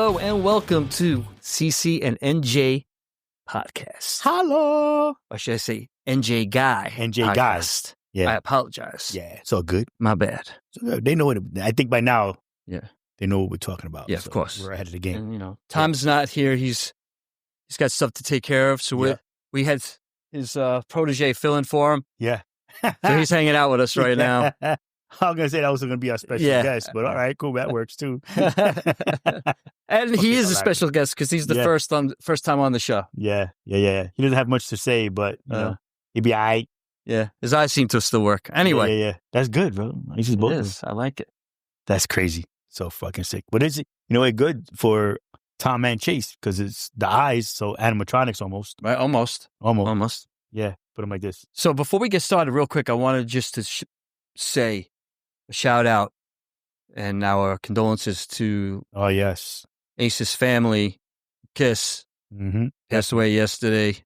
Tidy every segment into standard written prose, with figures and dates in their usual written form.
Hello and welcome to CC and NJ podcast. Hello. Or should I say NJ Guy? NJ podcast. Yeah. I apologize. Yeah. It's all good. My bad. So they know what, I think by now, Yeah. they know what we're talking about. Yeah, so of course. We're ahead of the game. And, Tom's not here. He's got stuff to take care of. So we had his protege fill in for him. Yeah. So he's hanging out with us right now. I was going to say that was going to be our special guest, but all right, cool. That works too. And he is a special guest because he's the first time on the show. Yeah. He doesn't have much to say, but he'd be all right. Yeah. His eyes seem to still work. Anyway. Yeah. That's good, bro. He's both. It is. I like it. That's crazy. So fucking sick. But it's, good for Tom and Chase because it's the eyes, so animatronics almost. Right, almost. Yeah, put them like this. So before we get started, real quick, I wanted just to say a shout out and our condolences to Ace's family. Kiss passed away yesterday,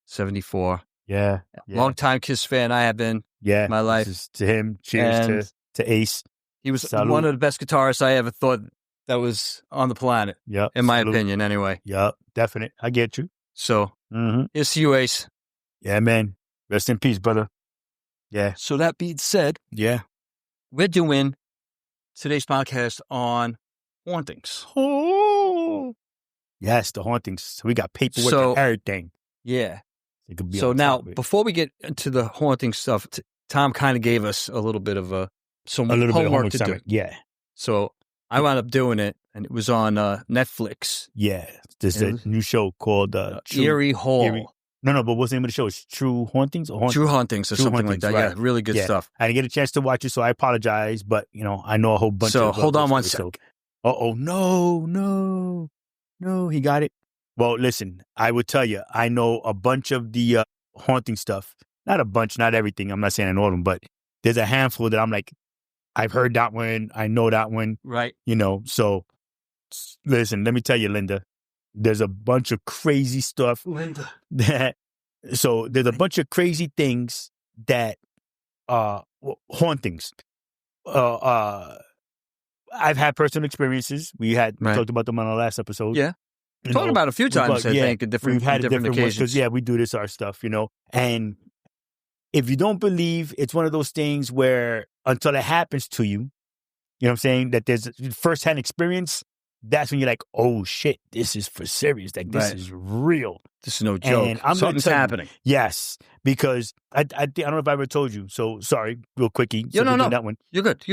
74. Yeah. Long time Kiss fan I have been. Yeah, my life. This is to him. Cheers to Ace. He was one of the best guitarists I ever thought that was on the planet. Yep. In my opinion, anyway. Yep. Definite. I get you. So, here's to you, Ace. Yeah, man. Rest in peace, brother. Yeah. So that being said, we're doing today's podcast on hauntings. Oh. Yes, the hauntings. So we got paperwork and everything. Yeah. So now, before we get into the haunting stuff, Tom kind of gave us a little bit of some homework to do. Yeah. So I wound up doing it, and it was on Netflix. Yeah. There's a new show called Erie Hall. No, but what's the name of the show? It's True Hauntings? True Hauntings or something like that. Right. Yeah, really good stuff. I didn't get a chance to watch it, so I apologize, but, I know a whole bunch of... So hold on one second. Uh-oh, no, he got it. Well, listen, I would tell you, I know a bunch of the haunting stuff. Not a bunch, not everything. I'm not saying I know them, but there's a handful that I'm like, I've heard that one. I know that one. Right. So listen, let me tell you, Linda, there's a bunch of crazy stuff. So there's a bunch of crazy things that, hauntings. I've had personal experiences. We talked about them on our last episode. Yeah. Talked about it a few times, I think, we've had different occasions. Because, we do this, our stuff, And if you don't believe, it's one of those things where until it happens to you, what I'm saying, that there's firsthand experience, that's when you're like, oh, shit, this is for serious. Like, this is real. This is no joke. And something's happening. Yes, because I don't know if I ever told you. So, sorry, real quickie. No. That one. You're good.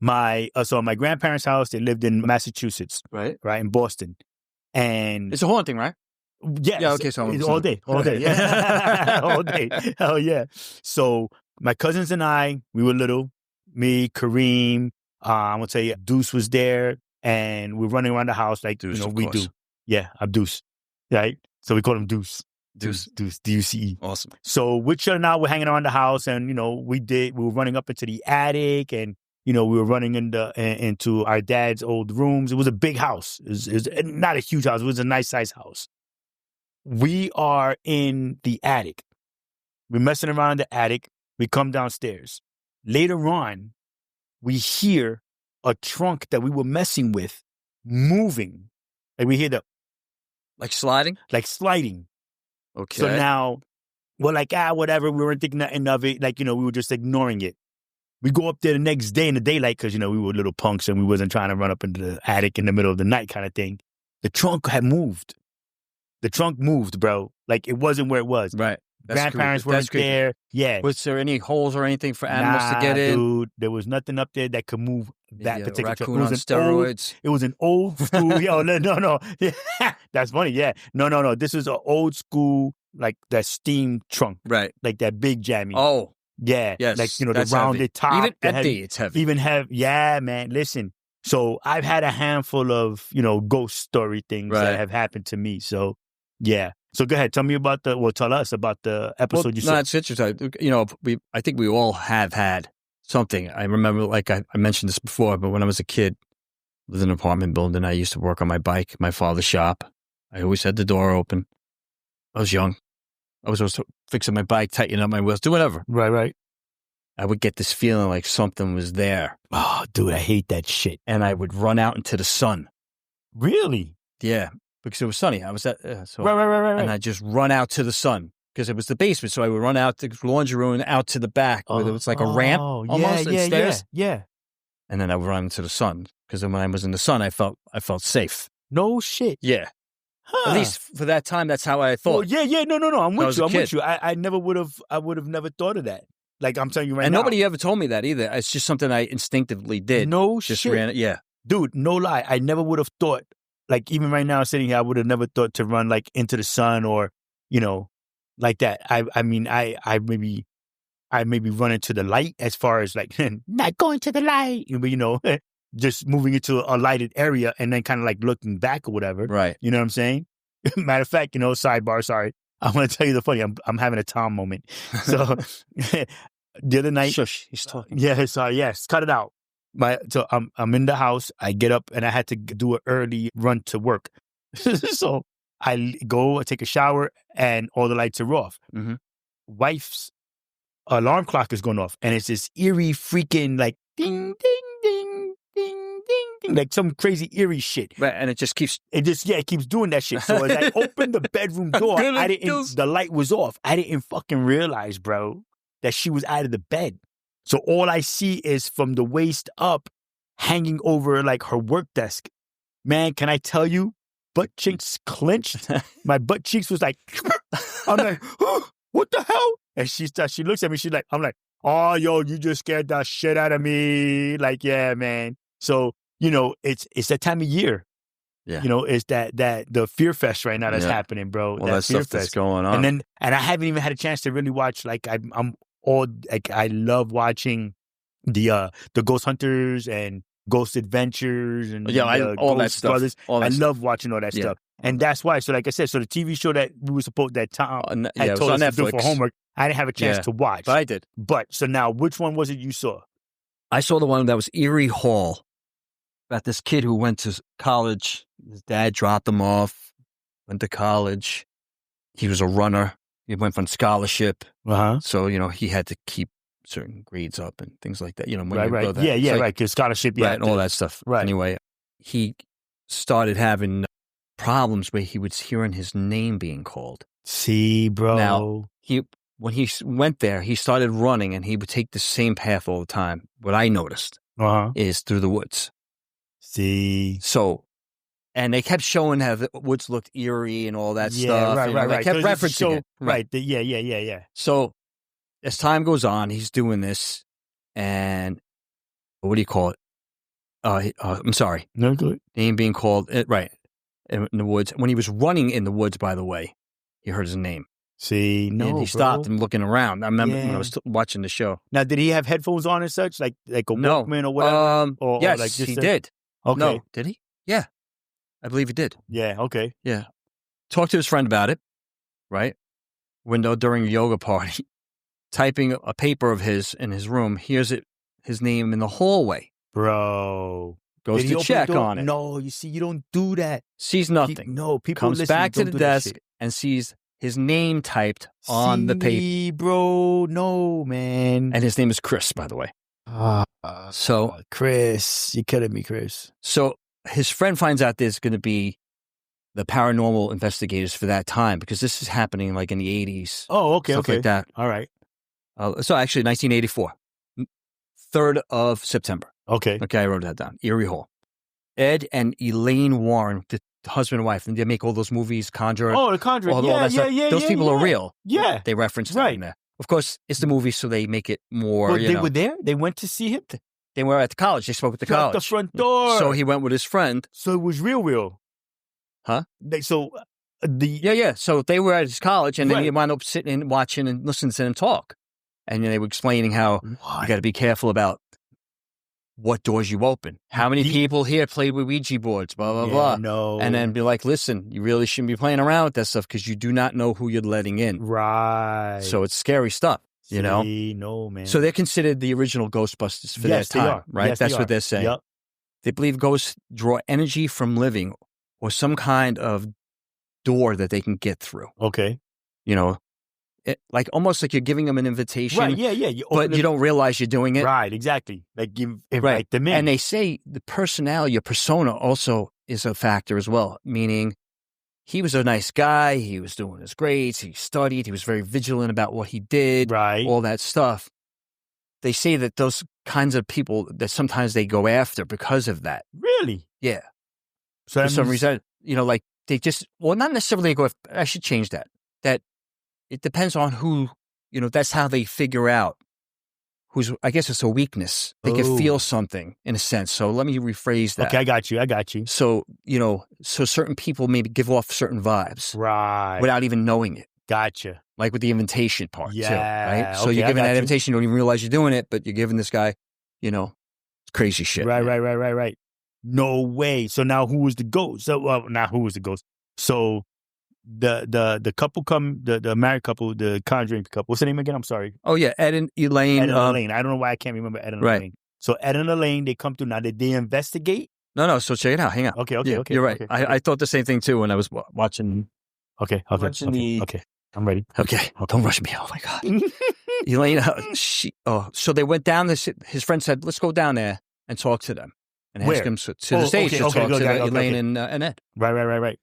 My grandparents' house, they lived in Massachusetts. Right, in Boston. And it's a haunting, right? Yes. Yeah, okay, so all day. Yeah. All day. Hell yeah. So my cousins and I, we were little. Me, Kareem, I'm going to tell you, Deuce was there, and we're running around the house like, Deuce, we do. Yeah, Abdeuce. Right? So we call him Deuce. Deuce, D-U-C-E. Awesome. So Richard and I were hanging around the house, and, we were running up into the attic, and we were running into our dad's old rooms. It was a big house. It was not a huge house. It was a nice size house. We are in the attic. We're messing around in the attic. We come downstairs. Later on, we hear a trunk that we were messing with moving. Like we hear Like sliding? Like sliding. Okay. So now we're like, whatever. We weren't thinking nothing of it. Like, we were just ignoring it. We go up there the next day in the daylight because, we were little punks and we wasn't trying to run up into the attic in the middle of the night kind of thing. The trunk had moved. The trunk moved, bro. Like, it wasn't where it was. Right. Grandparents weren't there. Yeah. Was there any holes or anything for animals to get in? Dude, there was nothing up there that could move that particular trunk. Raccoon on steroids. It was an old school. No. That's funny. Yeah. No. This is an old school, like that steam trunk. Right. Like that big jammy. Oh. Yeah. Yes. Like, the rounded heavy. top. Even empty, it's heavy. Yeah, man. Listen. So I've had a handful of, ghost story things that have happened to me. So, yeah. So go ahead. Tell us about the episode you saw. No, it's interesting. I think we all have had something. I remember, like I mentioned this before, but when I was a kid, I lived in an apartment building. I used to work on my bike, my father's shop. I always had the door open. I was young. I was always fixing my bike, tightening up my wheels, do whatever. Right. I would get this feeling like something was there. Oh, dude, I hate that shit. And I would run out into the sun. Really? Yeah, because it was sunny. I was at Right. and I just run out to the sun because it was the basement. So I would run out the laundry room and out to the back where there was like a ramp almost and stairs. Yeah. And then I would run into the sun because when I was in the sun, I felt safe. No shit. Yeah. Huh. At least for that time, that's how I thought. Well, yeah. No. I'm with you. I would have never thought of that. Like I'm telling you right now. And nobody ever told me that either. It's just something I instinctively did. No just shit. Ran it. Yeah. Dude, no lie. I never would have thought, like even right now sitting here, I would have never thought to run like into the sun or, like that. I mean, I maybe run into the light as far as like not going to the light, but just moving into a lighted area and then kind of like looking back or whatever. Right. You know what I'm saying? Matter of fact, sidebar, sorry. I want to tell you the funny. I'm having a Tom moment. So the other night, shush, he's talking. Yeah, sorry. Yes, cut it out. So I'm in the house. I get up and I had to do an early run to work. So I take a shower and all the lights are off. Mm-hmm. Wife's alarm clock is going off and it's this eerie freaking like ding, ding, ding, ding, ding, ding, like some crazy eerie shit. Right, and it keeps doing that shit. So as I opened the bedroom door, the light was off. I didn't fucking realize, bro, that she was out of the bed. So all I see is from the waist up, hanging over like her work desk. Man, can I tell you, butt cheeks clenched. My butt cheeks was like, I'm like, oh, what the hell? And she looks at me. She's like, I'm like, oh, yo, you just scared the shit out of me. Like, yeah, man. So, it's that time of year. Yeah. It's that the fear fest right now that's happening, bro. Well, that stuff that's going on. And I haven't even had a chance to really watch, like, I love watching the Ghost Hunters and Ghost Adventures and all Ghost that stuff. Brothers. I love watching all that stuff. And that's why. So like I said, so the TV show that we were supposed that Tom had told us to do for homework, I didn't have a chance to watch. But I did. But so now, which one was it you saw? I saw the one that was Erie Hall. About this kid who went to college. His dad dropped him off, went to college. He was a runner. He went for scholarship. Uh-huh. So, he had to keep certain grades up and things like that. Right. Right. Because scholarship, right, and all that stuff. Right. Anyway, he started having problems where he was hearing his name being called. See, bro. Now, when he went there, he started running and he would take the same path all the time. What I noticed is through the woods. See. So, and they kept showing how the woods looked eerie and all that stuff. Right. They kept referencing it. Right. Yeah. So, as time goes on, he's doing this, and what do you call it? I'm sorry. No, good. Name being called, right, in the woods. When he was running in the woods, by the way, he heard his name. See, no, and he stopped and looking around. I remember when I was watching the show. Now, did he have headphones on and such, like a Walkman or whatever? Yes, like he did. Okay. No, did he? Yeah, I believe he did. Yeah, okay. Yeah. Talked to his friend about it, right? Window during a yoga party, typing a paper of his in his room, hears his name in the hallway. Bro. Goes to check on it. No, you see, you don't do that. Sees nothing. People comes back to the desk and sees his name typed on the paper. Bro, no, man. And his name is Chris, by the way. So Chris, you kidding me, Chris? So his friend finds out there's going to be the paranormal investigators for that time because this is happening like in the 80s. Oh, okay, stuff like that. All right. So actually, 1984, 3rd of September. Okay, I wrote that down. Erie Hall. Ed and Elaine Warren, the husband and wife, and they make all those movies, Conjurer. Oh, The Conjurer. All that stuff. Those people are real. Yeah, they reference that in there. Of course, it's the movie, so they make it more. But they were there. They went to see him. They were at the college. They spoke at the college. At the front door. So he went with his friend. So it was real. Huh? So they were at his college, and then he wound up sitting and watching and listening to them talk. And they were explaining how you got to be careful about what doors you open. How many people here played with Ouija boards, blah, blah, blah. No. And then be like, listen, you really shouldn't be playing around with that stuff because you do not know who you're letting in. Right. So it's scary stuff, you know? No, man. So they're considered the original Ghostbusters for that time, right? Yes, That's what they're saying. Yep. They believe ghosts draw energy from living or some kind of door that they can get through. Okay. Like almost like you're giving them an invitation. Right, yeah. But you don't realize you're doing it. Right, exactly. Like invite them in. And they say the personality, your persona also is a factor as well, meaning he was a nice guy. He was doing his grades. He studied. He was very vigilant about what he did, Right. all that stuff. They say that those kinds of people that sometimes they go after because of that. Really? Yeah. So For some reason, like they just, well, not necessarily go after, I should change that. That it depends on who, that's how they figure out who's, I guess it's a weakness. They can feel something in a sense. So let me rephrase that. Okay, I got you. So, so certain people maybe give off certain vibes. Right. Without even knowing it. Gotcha. Like with the invitation part too, right? So Okay, you're giving that you. invitation, you don't even realize you're doing it, but you're giving this guy, crazy shit. Right. No way. So now who was the ghost? So, well, not who was the ghost. So the couple the married couple, the conjuring couple. What's the name again? I'm sorry. Oh yeah, Ed and Elaine. Ed and Elaine. I don't know why I can't remember Ed and Elaine. So Ed and Elaine, they come through. Now, did they investigate? No. So check it out. Hang on. Okay. You're right. Okay. I thought the same thing too when I was watching. Okay. I'm ready. Okay. Don't rush me. Oh my God. Elaine, so they went down this, his friend said, let's go down there and talk to them. And ask him to the stage to talk to Elaine and Ed. Right.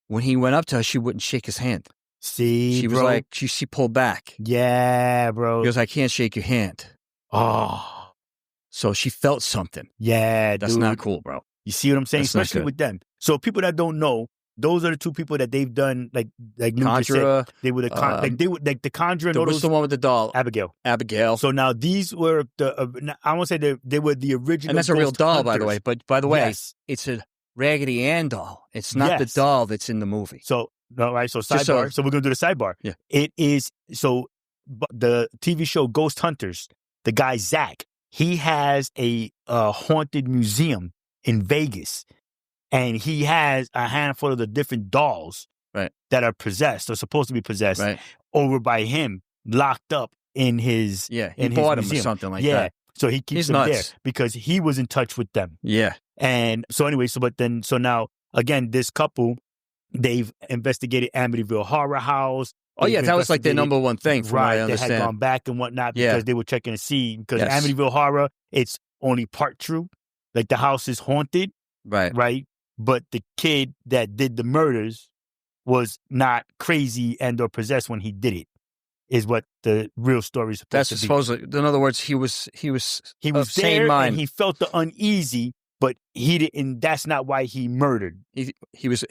When he went up to her, she wouldn't shake his hand. See, she was bro. like, she pulled back. Yeah, bro. He goes, I can't shake your hand. Oh. So she felt something. Yeah, That's not cool, bro. You see what I'm saying? That's especially with them. So people that don't know, those are the two people that they've done like Conjurer. They were the Conjurer. There was the one with the doll, Abigail. So now these were I won't say they were the original. And that's a real doll, hunters. by the way. But by the way, yes. It's a Raggedy Ann doll. It's not the doll that's in the movie. So no, right. So sidebar. So we're gonna do the sidebar. Yeah. It is so the TV show Ghost Hunters. The guy Zach, he has a haunted museum in Vegas. And he has a handful of the different dolls that are possessed or supposed to be possessed over by him, locked up in his he in bought his him museum. or something like that. So he keeps them there because he was in touch with them. Yeah. And so anyway, so now again, this couple, they've investigated Amityville Horror House. Oh yeah, that was like their number one thing, from what I understand. They had gone back and whatnot because they were checking to see because Amityville Horror, it's only part true. Like the house is haunted, right. But the kid that did the murders was not crazy and or possessed when he did it, is what the real story is supposed to be. That's supposedly, in other words, he was there sane mind. And he felt the uneasy, but he didn't. That's not why he murdered. He was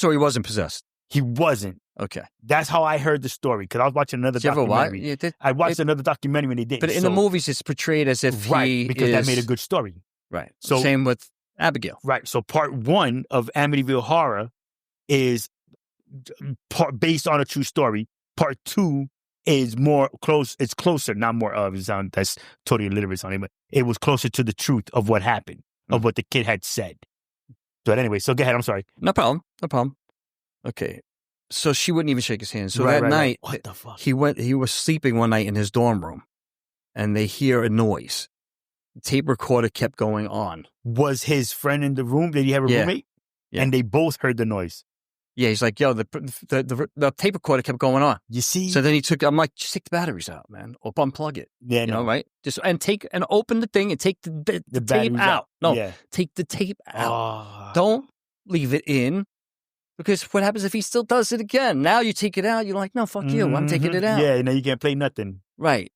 or he wasn't possessed? He wasn't. Okay. That's how I heard the story because I was watching another documentary. I watched another documentary when they did. But in the movies, it's portrayed as if because that made a good story. Right. So same with Abigail. Right. So part one of Amityville Horror is based on a true story. Part two is more close. It's closer, not more of. That's totally illiterate on it, but it was closer to the truth of what happened, of what the kid had said. But anyway, so go ahead. I'm sorry. No problem. Okay. So she wouldn't even shake his hand. So that night, what the fuck? He was sleeping one night in his dorm room, and they hear a noise. The tape recorder kept going on. Was his friend in the room? Did he have a roommate? Yeah. And they both heard the noise. Yeah, he's like, yo, the tape recorder kept going on. You see? So then I'm like, just take the batteries out, man. Or unplug it. Yeah, you know, right? Just and open the thing and take the tape out. No, take the tape out. Don't leave it in. Because what happens if he still does it again? Now you take it out, you're like, no, fuck you, I'm taking it out. Yeah, now you can't play nothing. Right.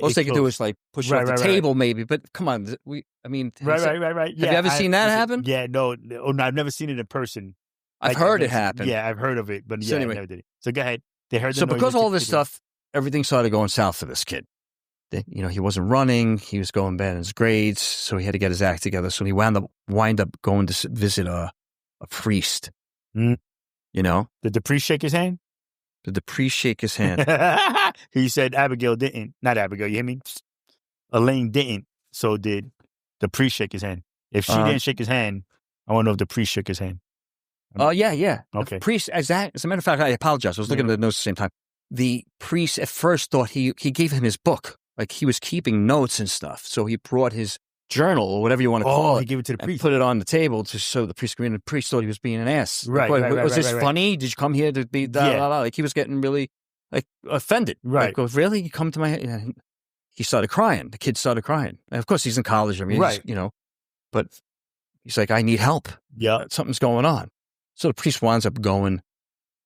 Most they can do is like push it off the table, maybe. But come on, right. Yeah, have you ever seen that happen? Yeah, no, I've never seen it in person. I've heard it happen. Yeah, I've heard of it, but anyway. I never did it. So go ahead. They heard the noise. So because all this stuff, everything started going south for this kid. He wasn't running. He was going bad in his grades, so he had to get his act together. So he wind up going to visit a priest. Mm. Did the priest shake his hand? Did the priest shake his hand? He said Abigail didn't. Not Abigail, you hear me? Elaine didn't. So did the priest shake his hand? If she didn't shake his hand, I want to know if the priest shook his hand. Oh, yeah. Okay. The priest, as a matter of fact, I apologize. I was looking at the notes at the same time. The priest at first thought he gave him his book. Like he was keeping notes and stuff. So he brought his journal or whatever you want to call it. He gave it to the priest. Put it on the table to show the priest. The priest thought he was being an ass. Right. Was this funny? Did you come here to be Like he was getting really offended. Right. Like, really? You come to my head? He started crying. The kid started crying. And of course, he's in college. I mean, but He's like, I need help. Yeah. Something's going on. So the priest winds up going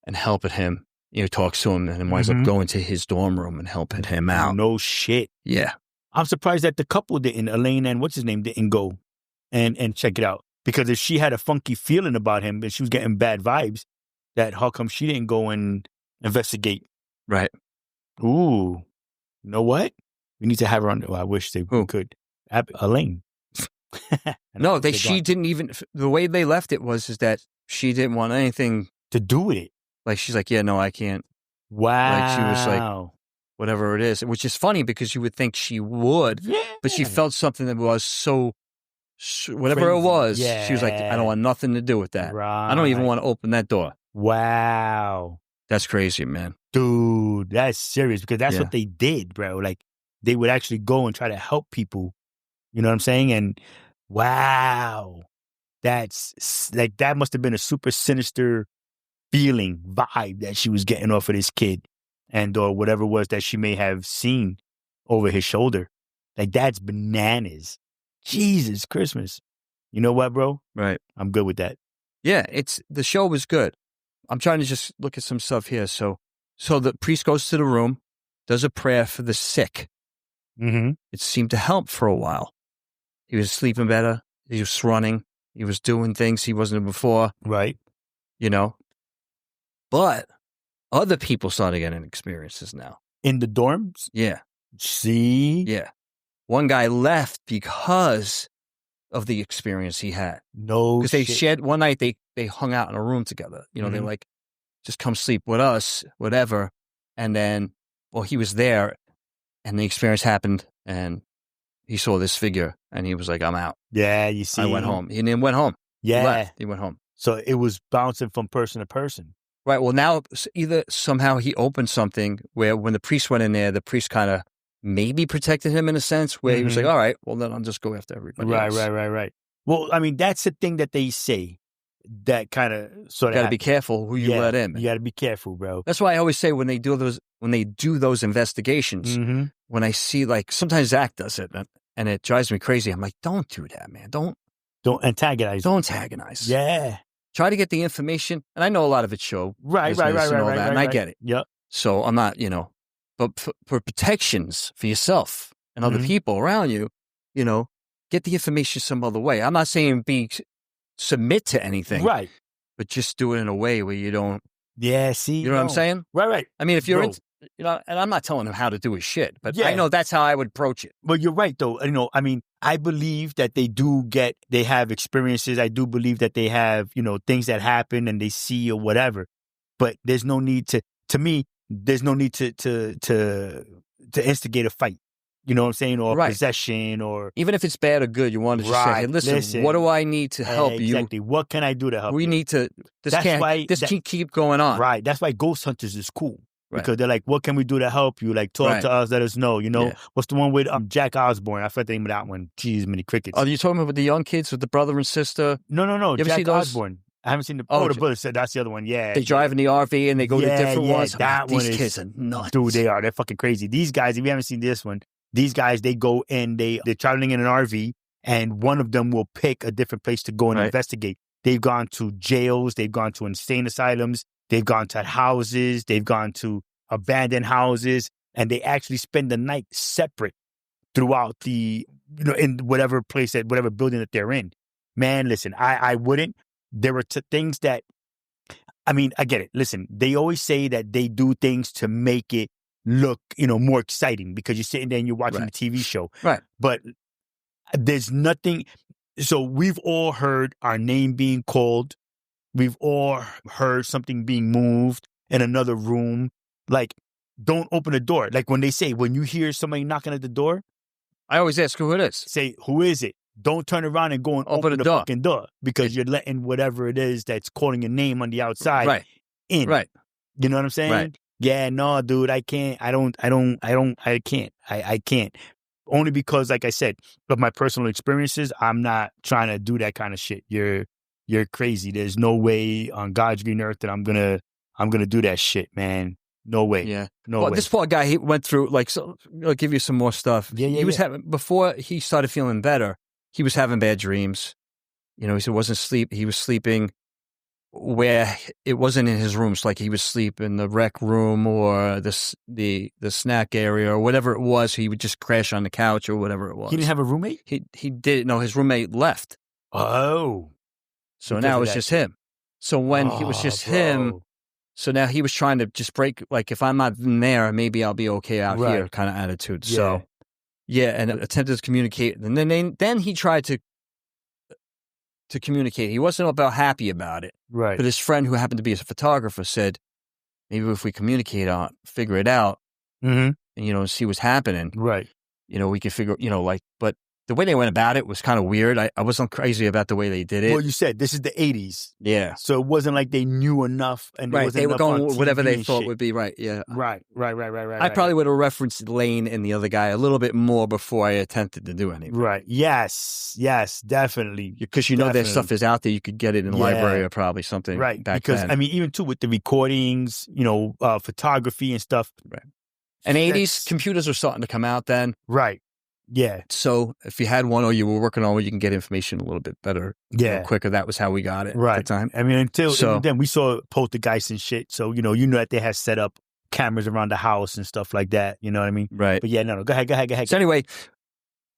and helping him. Talks to him and then winds up going to his dorm room and helping him out. No shit. Yeah. I'm surprised that the couple didn't, Elaine and what's his name, didn't go and check it out. Because if she had a funky feeling about him and she was getting bad vibes, that how come she didn't go and investigate? Right. Ooh. You know what? We need to have her on. Well, I wish they could. Elaine. No, she didn't even, the way they left it is that she didn't want anything to do with it. Like, she's like, yeah, no, I can't. Wow. Like, she was like, whatever it is, which is funny because you would think she would, but she felt something that was so whatever Crazy. It was, Yeah. she was like, I don't want nothing to do with that. Right. I don't even want to open that door. Wow. That's crazy, man. Dude, that's serious because that's what they did, bro. Like, they would actually go and try to help people. You know what I'm saying? And wow, that's like, that must have been a super sinister feeling, vibe that she was getting off of this kid and or whatever it was that she may have seen over his shoulder. Like, that's bananas. Jesus Christmas. You know what, bro? Right. I'm good with that. Yeah, the show was good. I'm trying to just look at some stuff here. So the priest goes to the room, does a prayer for the sick. Mm-hmm. It seemed to help for a while. He was sleeping better. He was running. He was doing things he wasn't before. Right. But other people started getting experiences now. In the dorms? Yeah. See? Yeah. One guy left because of the experience he had. No Because they shared, one night they hung out in a room together. They're like, just come sleep with us, whatever. And then, he was there and the experience happened and he saw this figure and he was like, I'm out. Yeah, you see. I went home. He then went home. Yeah. He went home. So it was bouncing from person to person. Right. Well, now either somehow he opened something where when the priest went in there, the priest kind of maybe protected him in a sense where he was like, all right, well, then I'll just go after everybody else. Right. Well, I mean, that's the thing that they say that kind of sort of. Got to be careful who you let in. You got to be careful, bro. That's why I always say when they do those investigations, when I see like sometimes Zach does it and it drives me crazy. I'm like, don't do that, man. Don't antagonize. Don't antagonize. Yeah. Try to get the information. And I know a lot of it's show. Right. And I get it. Yep. So I'm not, but for protections for yourself and other people around you, get the information some other way. I'm not saying submit to anything. Right. But just do it in a way where you don't. Yeah, see. You know what I'm saying? Right. I mean, if you're and I'm not telling him how to do his shit, but Yeah. I know that's how I would approach it. Well, you're right, though. I mean, I believe that they have experiences. I do believe that they have, things that happen and they see or whatever. But there's no need to me, there's no need to instigate a fight. You know what I'm saying? Or possession or. Even if it's bad or good, you want to just say, hey, listen, what do I need to help you? Exactly. What can I do to help you? We need to, this can't keep going on. Right. That's why Ghost Hunters is cool. Right. Because they're like, what can we do to help you? Like, talk to us, let us know. What's the one with Jack Osborne? I forgot the name of that one. Jeez, many crickets. Oh, you talking about the young kids with the brother and sister? No. You Jack Osborne. I haven't seen the brother said that's the other one. Yeah. They drive in the RV and they go to different ones. These kids are nuts. Dude, they are. They're fucking crazy. These guys, if you haven't seen this one, these guys, they go and they're traveling in an RV and one of them will pick a different place to go and investigate. They've gone to jails. They've gone to insane asylums. They've gone to houses. They've gone to abandoned houses, and they actually spend the night separate throughout the, in whatever place, whatever building that they're in. Man, listen, I wouldn't. There were things that, I mean, I get it. Listen, they always say that they do things to make it look, more exciting because you're sitting there and you're watching the TV show. Right. But there's nothing. So we've all heard our name being called. We've all heard something being moved in another room. Like, don't open the door. Like when you hear somebody knocking at the door, I always ask who it is. Say, who is it? Don't turn around and go and open the fucking door because you're letting whatever it is that's calling your name on the outside in. Right. You know what I'm saying? Right. Yeah, no, dude, I can't. I can't. I can't. Only because, like I said, of my personal experiences, I'm not trying to do that kind of shit. You're crazy. There's no way on God's green earth that I'm gonna do that shit, man. No way. Yeah. No way. This poor guy, he went through, I'll give you some more stuff. Yeah. He was having, before he started feeling better, he was having bad dreams. You know, he said he was sleeping where it wasn't in his rooms. Like he was sleep in the rec room or the snack area or whatever it was. He would just crash on the couch or whatever it was. He didn't have a roommate? He did. No, his roommate left. Oh. So now it was just him. So when he was just him, so now he was trying to just break, like, if I'm not in there, maybe I'll be okay out here kind of attitude. Yeah. So, yeah, and attempted to communicate. And then he tried to communicate. He wasn't about happy about it. Right. But his friend, who happened to be a photographer, said, maybe if we communicate on, figure it out, and, you know, see what's happening. Right. You know, we can figure, you know, like, but the way they went about it was kind of weird. I wasn't crazy about the way they did it. Well, you said this is the 80s. Yeah. So it wasn't like they knew enough. And they were going with whatever they thought shit. would be right. Yeah. Right. I probably would have referenced Lane and the other guy a little bit more before I attempted to do anything. Right. Yes, definitely. Because you know that stuff is out there. You could get it in the library or probably something. Right. Back because, then. I mean, even too with the recordings, you know, photography and stuff. Right. And 80s, computers were starting to come out then. Right. Yeah. So if you had one or you were working on it, you can get information a little bit better, quicker. That was how we got it at the time. I mean, until then, we saw poltergeists and shit. So, you know that they had set up cameras around the house and stuff like that. You know what I mean? Right. But yeah, no. Go ahead. So anyway,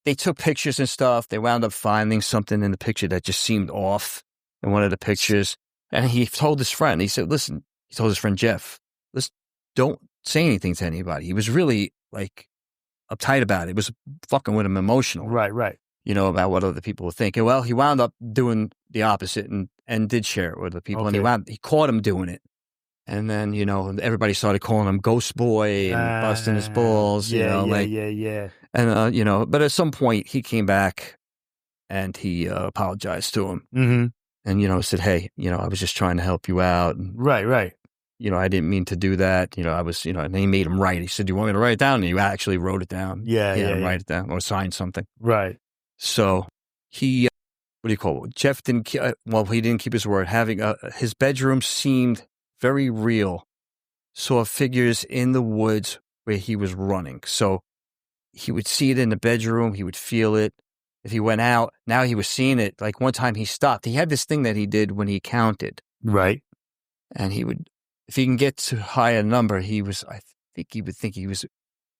they took pictures and stuff. They wound up finding something in the picture that just seemed off in one of the pictures. And he told his friend, he said, listen, he told his friend Jeff, listen, don't say anything to anybody. He was really like uptight about it. It was fucking with him emotional. Right. You know, about what other people were thinking. Well, he wound up doing the opposite and did share it with the people. Okay. And he caught him doing it. And then, you know, everybody started calling him Ghost Boy and busting his balls. Yeah. And, you know, but at some point he came back and he apologized to him. Mm-hmm. And, you know, said, hey, you know, I was just trying to help you out. And, right. You know, I didn't mean to do that. You know, I was, you know, and he made him write. He said, do you want me to write it down? And you actually wrote it down. Yeah. Write it down or sign something. Right. So he, what do you call it? Jeff didn't, he didn't keep his word. Having his bedroom seemed very real. Saw figures in the woods where he was running. So he would see it in the bedroom. He would feel it. If he went out, now he was seeing it. Like one time he stopped. He had this thing that he did when he counted. Right. And he would, if he can get to high a number, he would think he was,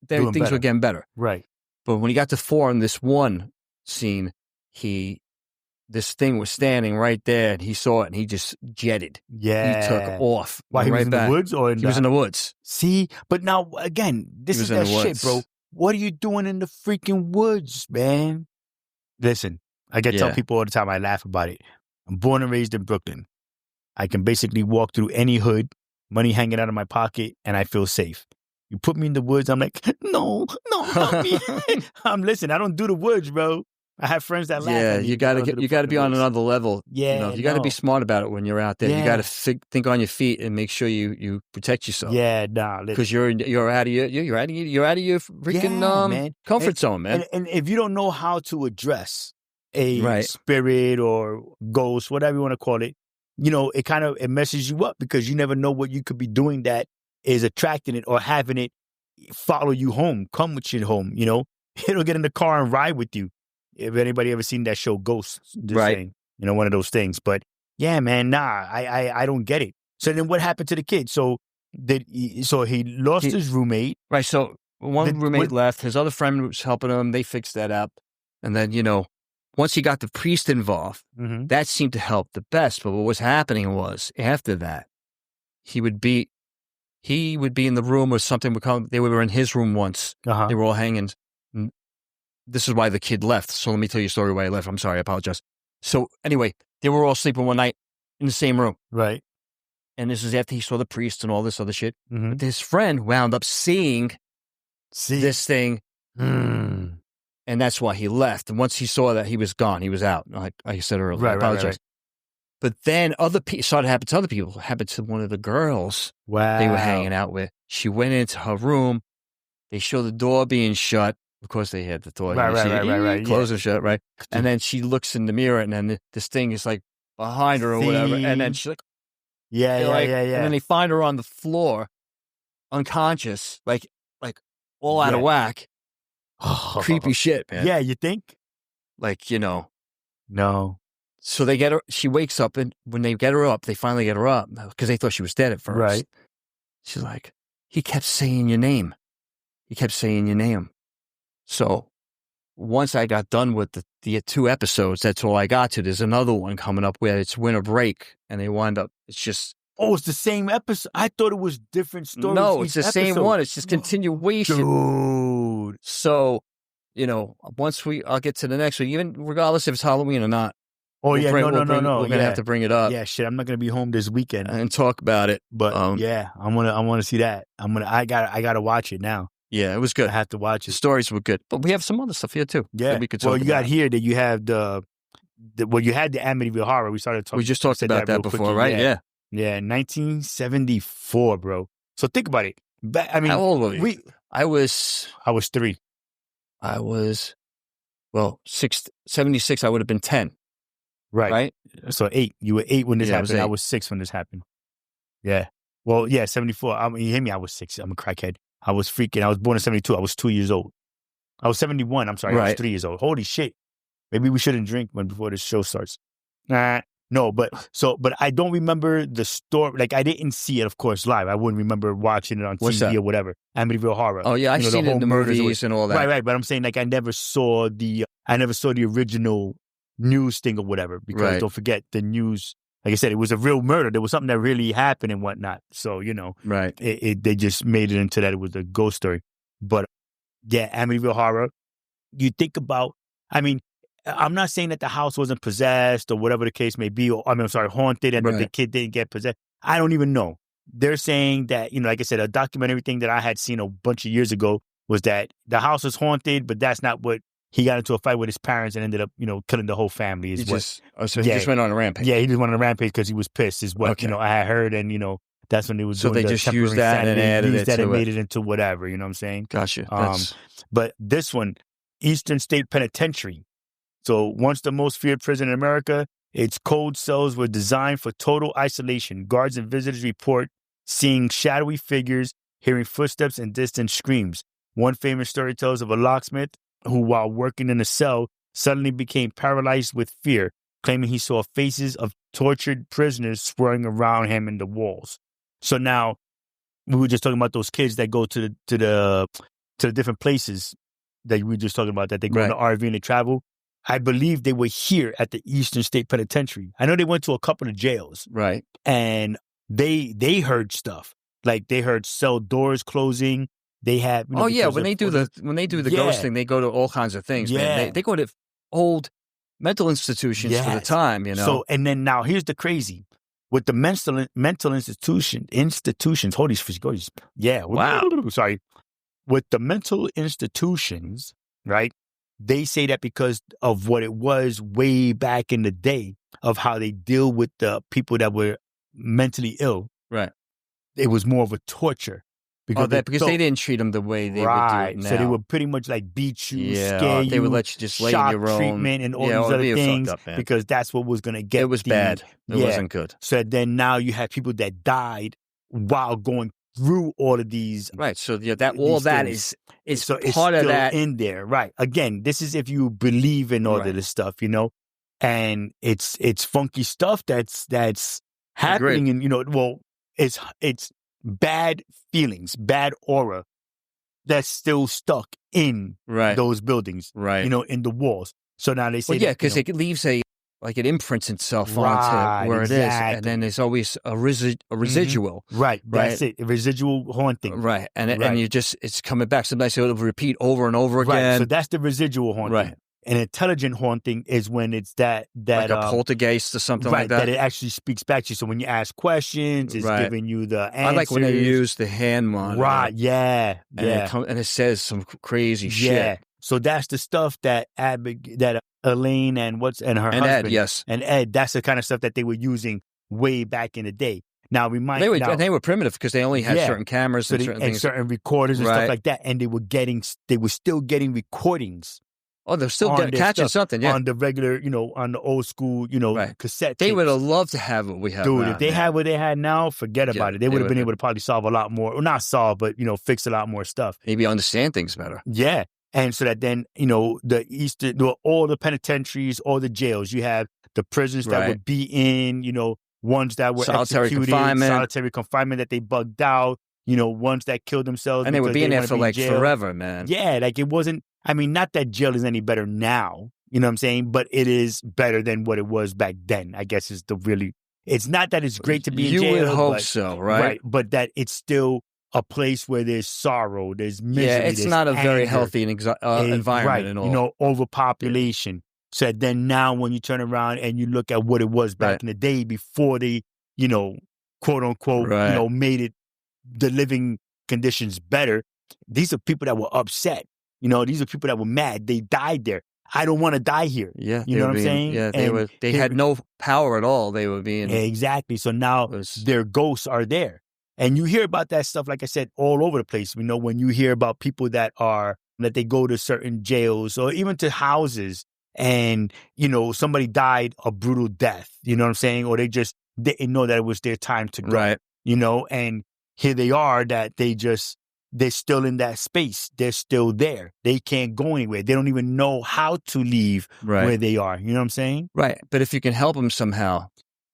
things were getting better. Right. But when he got to 4 in this one scene, this thing was standing right there and he saw it and he just jetted. Yeah. He took off. Why, he was in the woods or he was in the woods. See, but now again, this is that shit, bro. What are you doing in the freaking woods, man? Listen, I get to tell people all the time, I laugh about it. I'm born and raised in Brooklyn. I can basically walk through any hood, money hanging out of my pocket, and I feel safe. You put me in the woods, I'm like, no, help me. Listen, I don't do the woods, bro. I have friends that laugh at me. You gotta be on another level. Yeah, you know, you gotta be smart about it when you're out there. Yeah. You gotta think on your feet and make sure you protect yourself. Yeah, nah, because you're out of your freaking comfort zone, man. And if you don't know how to address a spirit or ghost, whatever you want to call it, you know, it messes you up because you never know what you could be doing that is attracting it or having it follow you home, come with you home. You know, it'll get in the car and ride with you. If anybody ever seen that show Ghosts, thing, you know, one of those things. But yeah, man, I don't get it. So then what happened to the kid? So he lost his roommate. Right. So one roommate left. His other friend was helping him. They fixed that up. And then, you know, once he got the priest involved, that seemed to help the best. But what was happening was after that, he would be in the room or something. They were in his room once. They were all hanging. This is why the kid left. So let me tell you a story why he left. I'm sorry. I apologize. So anyway, they were all sleeping one night in the same room. Right. And this is after he saw the priest and all this other shit. But his friend wound up seeing this thing. And that's why he left. And once he saw that, he was gone. He was out. Like I said earlier. I apologize. Right. But then started happening to other people. It happened to one of the girls they were hanging out with. She went into her room. They showed the door being shut. Of course, they had the door. Right. Close and shut, right? And then she looks in the mirror, and then this thing is like behind her or whatever. And then she's like, yeah. And then they find her on the floor, unconscious, like all out of whack. Creepy shit, man. Yeah, you think? Like, you know. No. So they get her. She wakes up, and when they get her up, they finally get her up because they thought she was dead at first. Right. She's like, he kept saying your name. He kept saying your name. So once I got done with the 2 episodes, that's all I got to. There's another one coming up where it's winter break, and they wind up. It's just. Oh, it's the same episode. I thought it was different stories. No, it's the same one. It's just continuation. Dude. So, once I'll get to the next one, even regardless if it's Halloween or not. Oh, no. no. We're going to have to bring it up. Yeah, shit. I'm not going to be home this weekend and talk about it. But I want to see that. I got to watch it now. Yeah, it was good. I have to watch it. The stories were good. But we have some other stuff here too. Yeah. We could talk you got here that you have you had the Amityville horror. We started talking. We just talked about that before, quickly. right? Yeah. Yeah, 1974, bro. So think about it. How old were you? I was 3. I was, 76. I would have been 10. Right. So 8. You were 8 when this happened. I was 6 when this happened. Yeah. Well, yeah, 74. You hear me? I was 6. I'm a crackhead. I was freaking. I was born in 72. I was 2 years old. I was 71. I'm sorry. I was 3 years old. Holy shit. Maybe we shouldn't drink before this show starts. No, but I don't remember the story. Like, I didn't see it, of course, live. I wouldn't remember watching it on TV or whatever. Amityville Horror. Oh yeah, I've seen it in the movies and all that. Right. But I'm saying, like, I never saw the original news thing or whatever. Because don't forget, the news, like I said, it was a real murder. There was something that really happened and whatnot. So right. They just made it into that it was a ghost story. But yeah, Amityville Horror. You think about. I mean, I'm not saying that the house wasn't possessed or whatever the case may be, haunted, and that the kid didn't get possessed. I don't even know. They're saying that, like I said, a documentary thing that I had seen a bunch of years ago was that the house was haunted, but that's not what he got into a fight with his parents and ended up, killing the whole family. He just went on a rampage. Yeah, he just went on a rampage because he was pissed, is what I had heard, and that's when they was. So doing they just used that and added it to it. And made it into whatever. You know what I'm saying? Gotcha. But this one, Eastern State Penitentiary. So once the most feared prison in America, its cold cells were designed for total isolation. Guards and visitors report seeing shadowy figures, hearing footsteps and distant screams. One famous story tells of a locksmith who, while working in a cell, suddenly became paralyzed with fear, claiming he saw faces of tortured prisoners swirling around him in the walls. So now, we were just talking about those kids that go to the different places that we were just talking about, that they go in the RV and they travel. I believe they were here at the Eastern State Penitentiary. I know they went to a couple of jails. Right. And they heard stuff. Like, they heard cell doors closing. They had when they do the ghost thing, they go to all kinds of things, man. They go to old mental institutions for the time, So, and then now here's the crazy. With the mental institutions, holy shit, wow. Sorry. With the mental institutions, right? They say that because of what it was way back in the day of how they deal with the people that were mentally ill. Right. It was more of a torture. Because they didn't treat them the way they would do it now. So they would pretty much like beat you, scare you. They would let you just lay in your own. Treatment and all these other things because that's what was going to get. It was bad. It wasn't good. So then now you have people that died while going through all of these. Right. So that is so part of that in there. Right. Again, this is if you believe in all of this stuff, and it's funky stuff that's happening. And, it's bad feelings, bad aura that's still stuck in those buildings, right? In the walls. So now they say, because it leaves it imprints itself onto where it is, and then there's always a residual, right? That's it, a residual haunting, right? And it's coming back. Sometimes it'll repeat over and over again. Right. So that's the residual haunting, right? An intelligent haunting is when it's that like a poltergeist or something like that. That it actually speaks back to you. So when you ask questions, it's giving you the answers. I like when they use the hand monitor. Right, yeah. And it says some crazy shit. Yeah. So that's the stuff that Elaine and her husband. Ed, yes. And Ed, that's the kind of stuff that they were using way back in the day. Now, they were primitive because they only had certain cameras and certain things. Certain recorders and stuff like that. And they were still getting recordings. Oh, they're still catching something, on the regular, on the old school, cassette. They tapes. would have loved to have what we have Dude, now. if they had what they had now, forget about it. They would have been able to probably solve a lot more, or not solve, but, fix a lot more stuff. Maybe understand things better. Yeah. And so that then, all the penitentiaries, all the jails, you have the prisoners that were beaten, ones that were solitary executed, solitary confinement that they bugged out, ones that killed themselves. And they were being there for like forever, man. Yeah, like it wasn't, not that jail is any better now, you know what I'm saying? But it is better than what it was back then, I guess is it's not that it's great to be in jail. You would hope so, right? Right, but that it's still a place where there's sorrow, there's misery. Yeah, it's not a very healthy environment at all. Overpopulation. So then now when you turn around and you look at what it was back in the day before they, quote unquote, made it the living conditions better, these are people that were upset. These are people that were mad. They died there. I don't want to die here. Yeah. You know what I'm saying? Yeah, they had no power at all. They were being... Exactly. So now their ghosts are there. And you hear about that stuff, like I said, all over the place. When you hear about people that they go to certain jails or even to houses and, somebody died a brutal death, you know what I'm saying? Or they just didn't know that it was their time to go, right. And here they are that they're still in that space. They're still there. They can't go anywhere. They don't even know how to leave where they are. You know what I'm saying? Right. But if you can help them somehow,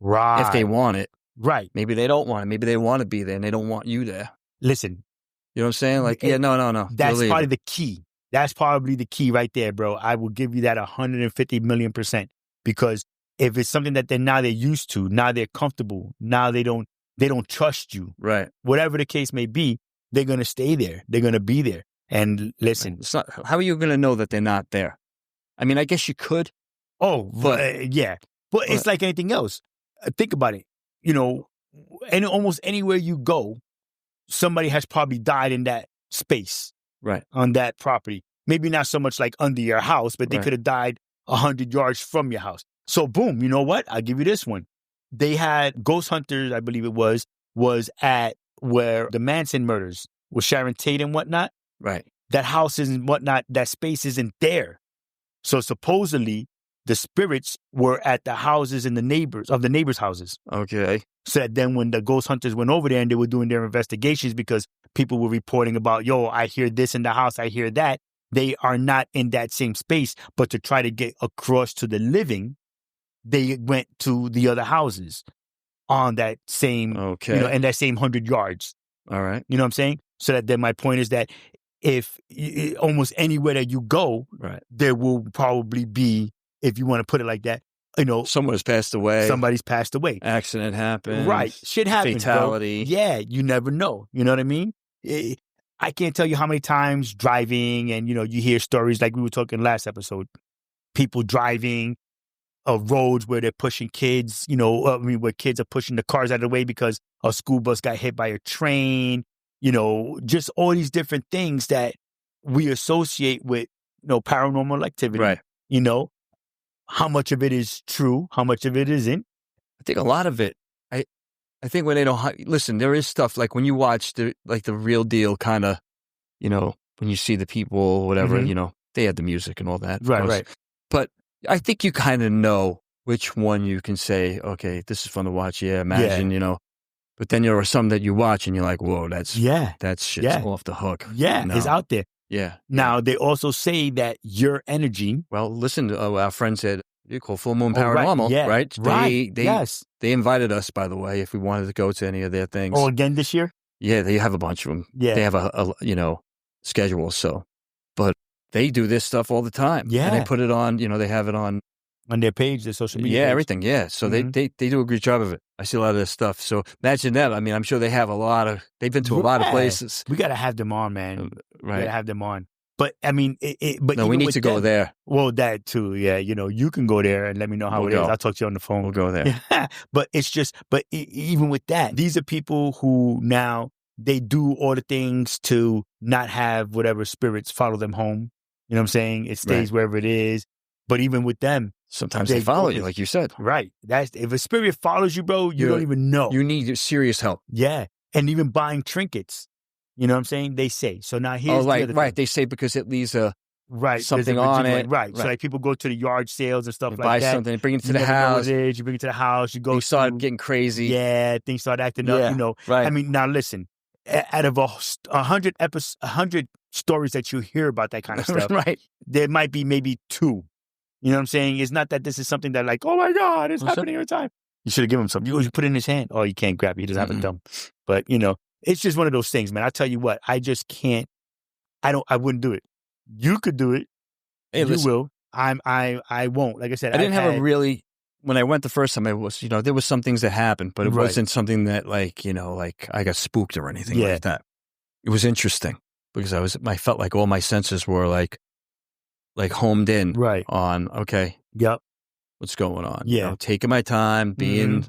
if they want it, right. Maybe they don't want it. Maybe they want to be there and they don't want you there. Listen. You know what I'm saying? Like, no. That's probably the key. That's probably the key right there, bro. I will give you that 150 million %. Because if it's something that they're used to, now they're comfortable, now they don't trust you. Right. Whatever the case may be, they're going to stay there. They're going to be there. And listen. How are you going to know that they're not there? I guess you could. Oh, yeah. But it's like anything else. Think about it. And almost anywhere you go, somebody has probably died in that space. Right. On that property. Maybe not so much like under your house, but they could have died 100 yards from your house. So boom, you know what? I'll give you this one. They had ghost hunters, I believe it was at where the Manson murders with Sharon Tate and whatnot. Right. That house and whatnot, that space isn't there. So supposedly the spirits were at the houses and the neighbors' houses. Okay. So that then when the ghost hunters went over there and they were doing their investigations because people were reporting about, I hear this in the house, I hear that. They are not in that same space, but to try to get across to the living, they went to the other houses on that same, in that same 100 yards. All right. You know what I'm saying? So that then my point is that if almost anywhere that you go, there will probably be, if you want to put it like that, someone's passed away. Somebody's passed away. Accident happened. Right. Shit happens. Fatality. Bro. Yeah. You never know. You know what I mean? I can't tell you how many times driving and, you hear stories like we were talking last episode. People driving roads where they're pushing kids, where kids are pushing the cars out of the way because a school bus got hit by a train, just all these different things that we associate with, paranormal activity. Right. How much of it is true? How much of it isn't? I think a lot of it. I think when they don't listen, there is stuff like when you watch the real deal kind of, when you see the people, whatever, they had the music and all that. Right. But I think you kind of know which one you can say, okay, this is fun to watch. Yeah, imagine, But then there are some that you watch and you're like, whoa, that's shit's off the hook. Yeah, it's out there. Yeah. Now, they also say that your energy... Well, listen, our friend said, you call Full Moon Paranormal, right? Yes. They invited us, by the way, if we wanted to go to any of their things. Oh, again this year? Yeah, they have a bunch of them. Yeah. They have a schedule, so. But they do this stuff all the time. Yeah. And they put it on, they have it on their page, their social media. Yeah, page. everything. Yeah. So they do a great job of it. I see a lot of this stuff. So imagine that. I'm sure they have they've been to a lot of places. We got to have them on, man. Right. We got to have them on. But we need to go there. Well, that too. Yeah. You can go there and let me know how it is. I'll talk to you on the phone. We'll go there. But it's just, even with that, these are people who now they do all the things to not have whatever spirits follow them home. You know what I'm saying? It stays wherever it is. But even with them, sometimes they follow you, like you said. Right. If a spirit follows you, bro, you don't even know. You need serious help. Yeah. And even buying trinkets. You know what I'm saying? They say. So now here's the other thing. They say because it leaves something on on it. Right. So like people go to the yard sales and stuff like buy that. Buy something, bring it to the house. You bring it to the house. You go. You start getting crazy. Yeah. Things start acting up. Right. Now listen. Out of 100 stories that you hear about that kind of stuff, right, there might be maybe 2 You know what I'm saying? It's not that this is something that like, oh my God, it's happening every time. You should have given him something. You put it in his hand. Oh, you can't grab it. He doesn't have a thumb. But, it's just one of those things, man. I tell you what, I just can't. I wouldn't do it. You could do it. Hey, you listen, will. I won't. Like I said, I didn't have a really, when I went the first time, it was, there was some things that happened, but it wasn't something that like, like I got spooked or anything like that. It was interesting because I felt like all my senses were like homed in on, okay. Yep. What's going on? Yeah. Taking my time, being,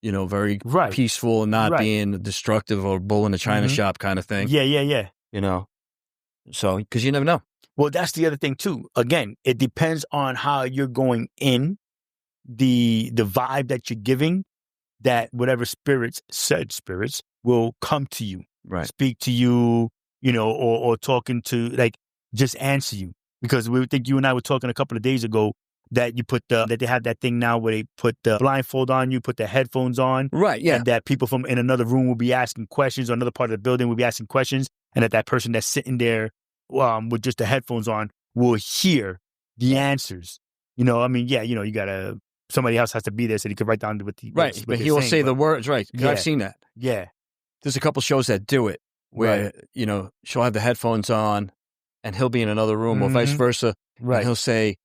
very peaceful and not being destructive or bull in a china shop kind of thing. Yeah. So, because you never know. Well, that's the other thing too. Again, it depends on how you're going in, the vibe that you're giving, that whatever said spirits will come to you, speak to you, or talking to, like, just answer you. Because we think you and I were talking a couple of days ago that you put that they have that thing now where they put the blindfold on you, put the headphones on. Right, yeah. And that people from in another room will be asking questions, or another part of the building will be asking questions. And that person that's sitting there with just the headphones on will hear the answers. You gotta, somebody else has to be there so you can write down what the but he will say the words, right? Because I've seen that. Yeah. There's a couple shows that do it where, she'll have the headphones on and he'll be in another room or vice versa. Right. And he'll say,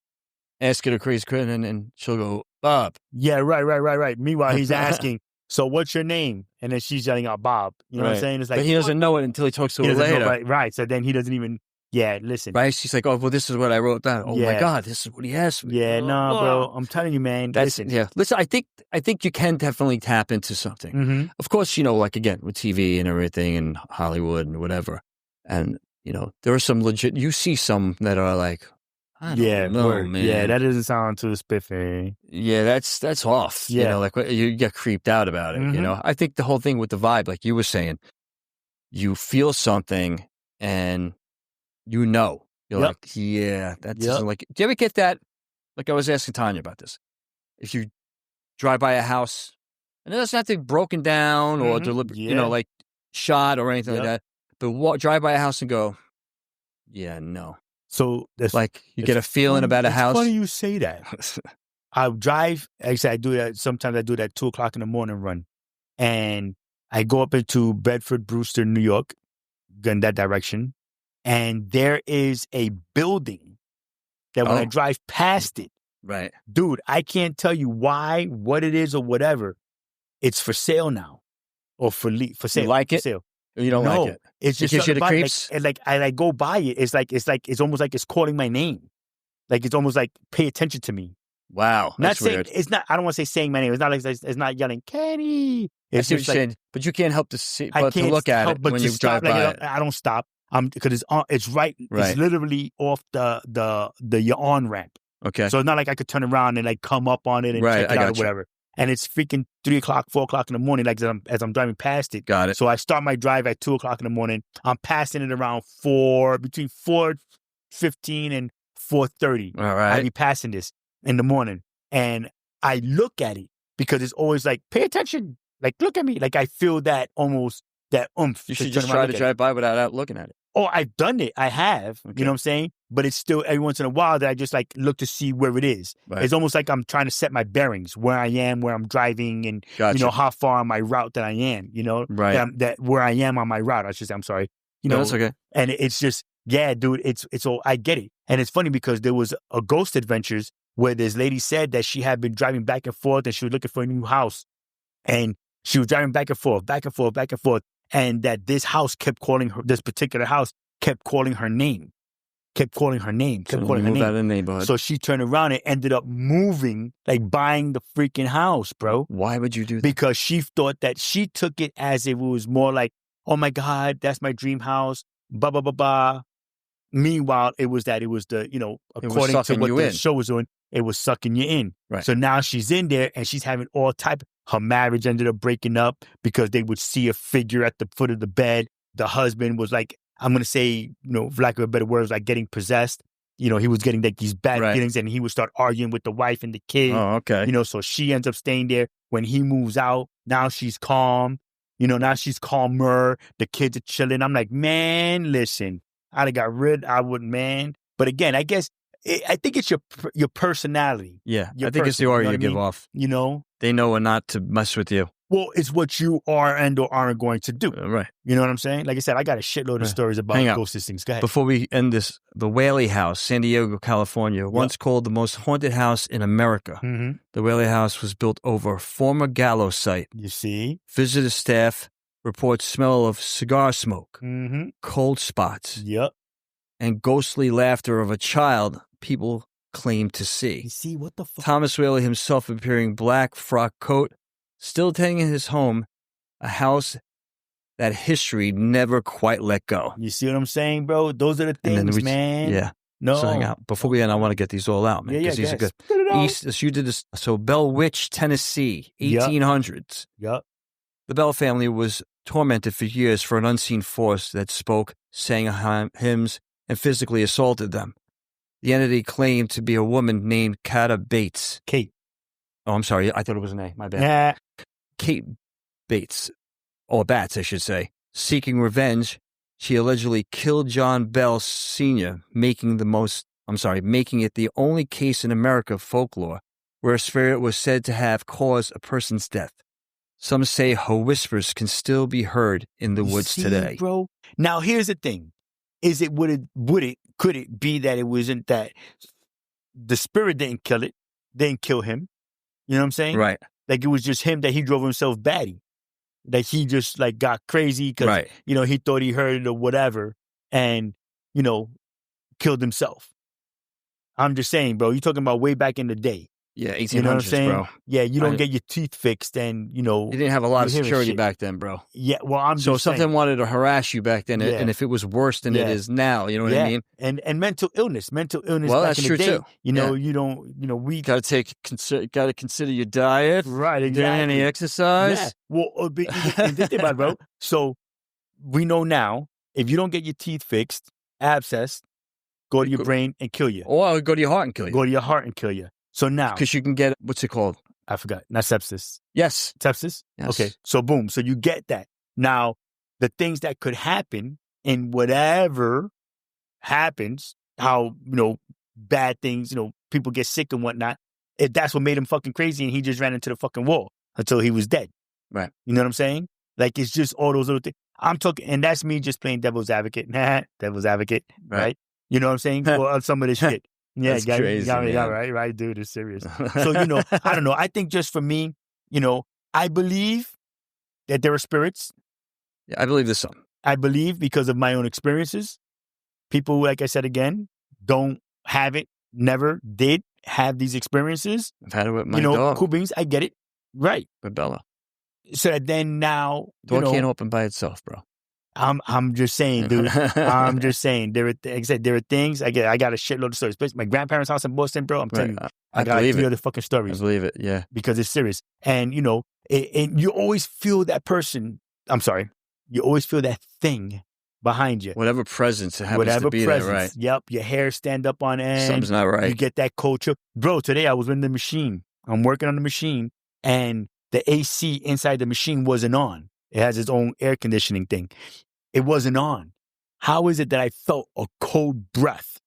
ask it a crazy question, and she'll go, Bob. Yeah, right. Meanwhile, he's asking, so what's your name? And then she's yelling out Bob. You know what I'm saying? It's like, but he doesn't know it until he talks to her later. Right. So then he doesn't even, listen. Right? She's like, oh, well, this is what I wrote down. Oh, my God, this is what he asked me. Yeah, bro. I'm telling you, man. Listen. Yeah. Listen, I think you can definitely tap into something. Mm-hmm. Of course, like, again, with TV and everything and Hollywood and whatever. And, there are some legit, you see some that are like, I don't know, man. Yeah, that doesn't sound too spiffy. Yeah, that's off. Yeah. Like you get creeped out about it, I think the whole thing with the vibe, like you were saying, you feel something and you're like, that doesn't like, do you ever get that? Like I was asking Tanya about this. If you drive by a house and it doesn't have to be broken down or like shot or anything like that, but drive by a house and go, no. So that's like you get a feeling about a house. It's funny you say that. I drive. Actually, I do that. Sometimes I do that 2:00 in the morning run, and I go up into Bedford, Brewster, New York, in that direction, and there is a building that when I drive past it, right, dude, I can't tell you why, what it is, or whatever. It's for sale now, or for sale. You like it? For sale. You don't like it? It's just gives you the creeps. I go by it. It's almost like it's calling my name. Like it's almost like pay attention to me. Wow, that's weird. It's not. I don't want to say saying my name. It's not like it's not yelling Kenny. I see what you're saying, but you can't help to see, but to look at it when you drive by it. I don't stop. Because it's on. It's right. It's literally off the your on ramp. Okay. So it's not like I could turn around and like come up on it and check it out or whatever. And it's freaking 3:00, 4:00 in the morning, like as I'm driving past it. Got it. So I start my drive at 2:00 in the morning. I'm passing it around between 4:15 and 4:30. All right. I be passing this in the morning, and I look at it because it's always like, pay attention, like look at me, like I feel that almost that oomph. You should just try to drive by without looking at it. Oh, I've done it. I have. Okay. You know what I'm saying? But it's still every once in a while that I just like look to see where it is. Right. It's almost like I'm trying to set my bearings, where I am, where I'm driving, and how far on my route that I am. Right. That where I am on my route. I should say. I'm sorry. No, that's okay. And it's just dude. It's all I get it. And it's funny because there was a Ghost Adventures where this lady said that she had been driving back and forth and she was looking for a new house, and she was driving back and forth, and that this house kept calling her. This particular house kept calling her name. Kept calling her name. Out of the neighborhood. So she turned around and ended up moving, like buying the freaking house, bro. Why would you do that? Because she thought that she took it as it was more like, oh my God, that's my dream house, blah, blah, blah, blah. Meanwhile, it was the, according to what the show was doing, it was sucking you in. Right. So now she's in there and she's having all type. Her marriage ended up breaking up because they would see a figure at the foot of the bed. The husband was like, I'm going to say, for lack of a better word, like getting possessed. He was getting like these bad feelings, and he would start arguing with the wife and the kid. Oh, okay. So she ends up staying there. When he moves out, now she's calm. Now she's calmer. The kids are chilling. I'm like, man, listen, I wouldn't, man. But again, I guess I think it's your personality. Yeah, Your I think it's the person, aura you know you what I give mean? off. You know? They know not to mess with you. Well, it's what you are and or aren't going to do. Right. You know what I'm saying? Like I said, I got a shitload of stories about Hang on. ghost things. Go ahead. Before we end this, the Whaley House, San Diego, California, once called the most haunted house in America. Mm-hmm. The Whaley House was built over a former gallows site. You see? Visitor staff reports smell of cigar smoke, Mm-hmm. cold spots, Yep. and ghostly laughter of a child people claim to see. You see? What the fuck? Thomas Whaley himself appearing black frock coat, still tending his home, a house that history never quite let go. You see what I'm saying, bro? Those are the things, man. Yeah. No. So hang out. Before we end, I want to get these all out, man. Yeah, Because these are good. Spit it out. East, you did this. So Bell Witch, Tennessee, 1800s. Yep. The Bell family was tormented for years for an unseen force that spoke, sang hymns, and physically assaulted them. The entity claimed to be a woman named Cata Bates. Kate. Oh, I'm sorry. I thought it was an A. My bad. Nah. Kate Bates, or Bats, I should say. Seeking revenge, she allegedly killed John Bell Sr., making it the only case in America folklore where a spirit was said to have caused a person's death. Some say her whispers can still be heard in the woods today. Bro. Now here's the thing: could it be that it wasn't that the spirit didn't kill him? You know what I'm saying? Right. Like it was just him that he drove himself batty. That he just like got crazy because he thought he heard it or whatever, and killed himself. I'm just saying, bro. You're talking about way back in the day. Yeah, 1800s, you know what I'm saying? bro. Yeah, you don't get your teeth fixed, and You didn't have a lot of security back then, bro. Yeah, well, I'm so just if something saying. wanted to harass you back then, and if it was worse than it is now, you know what I mean? And mental illness. Well, back that's in true the day, too. You don't. We got to consider your diet, right? Exactly. Doing any exercise. Yeah. Well, and think about it, bro. So we know now if you don't get your teeth fixed, abscess, go to your brain and kill you. Or go to your heart and kill you. Go to your heart and kill you. So now, because you can get what's it called? I forgot. Not sepsis. Yes, sepsis. Yes. Okay. So boom. So you get that. Now the things that could happen in whatever happens, how bad things, people get sick and whatnot. That's what made him fucking crazy, and he just ran into the fucking wall until he was dead. Right. You know what I'm saying? Like it's just all those little things. I'm talking, and that's me just playing devil's advocate. Devil's advocate, right? You know what I'm saying? For some of this shit. Yeah, that's crazy, right, dude. It's serious. So I don't know. I think just for me, I believe that there are spirits. Yeah, I believe there's some. I believe because of my own experiences. People, like I said again, don't have it. Never did have these experiences. I've had it with my dog. Cool beans. I get it. Right. With Bella. So that then now, dog can't open by itself, bro. I'm just saying, dude. I'm just saying. There are things. I got a shitload of stories. But my grandparents' house in Boston, bro. I'm telling you, I got like 3 other fucking stories. I believe it. Yeah, because it's serious, and and you always feel that person. I'm sorry, you always feel that thing behind you. Whatever presence happens to be there, right? Yep, your hair stand up on end. Something's not right. You get that cold chill, bro. Today I was in the machine. I'm working on the machine, and the AC inside the machine wasn't on. It has its own air conditioning thing. It wasn't on. How is it that I felt a cold breath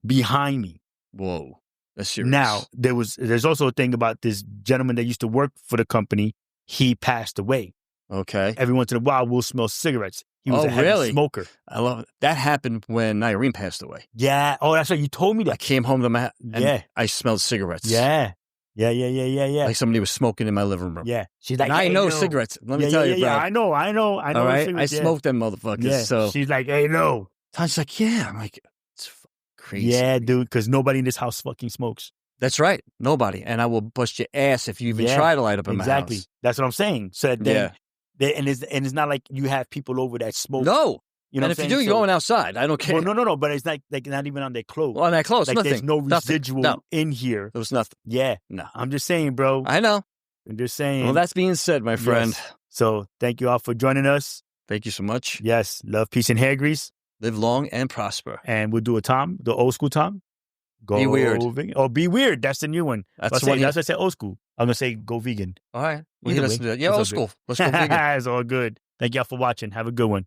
behind me? Whoa, that's serious. Now, there's also a thing about this gentleman that used to work for the company. He passed away. Okay. Every once in a while, we'll smell cigarettes. He was a heavy smoker. I love it. That happened when Irene passed away. Yeah. Oh, that's right. You told me that. I came home to my house and I smelled cigarettes. Yeah. Yeah. Like somebody was smoking in my living room. Yeah. She's like, and I know cigarettes. Let me tell you, bro. Yeah, I know. All right? I smoked them motherfuckers. Yeah. So she's like, hey, no. She's like, yeah. I'm like, it's crazy. Yeah, dude, because nobody in this house fucking smokes. That's right. Nobody. And I will bust your ass if you even try to light up in my house. Exactly. That's what I'm saying. So then, and it's not like you have people over that smoke. No. You know and if you do, you're going outside. I don't care. Well, no. But it's like not even on their clothes. Well, on their clothes, like nothing. There's no residual in here. There was nothing. Yeah. No. I'm just saying, bro. I know. I'm just saying. Well, that's being said, my friend. Yes. So thank you all for joining us. Thank you so much. Yes. Love, peace, and hair grease. Live long and prosper. And we'll do a Tom, the old school Tom. Go be weird. Vegan. Oh, be weird. That's the new one. That's what I said old school. I'm going to say go vegan. All right. Well, listen to that. Yeah, old school. Let's go vegan. It's all good. Thank y'all for watching. Have a good one.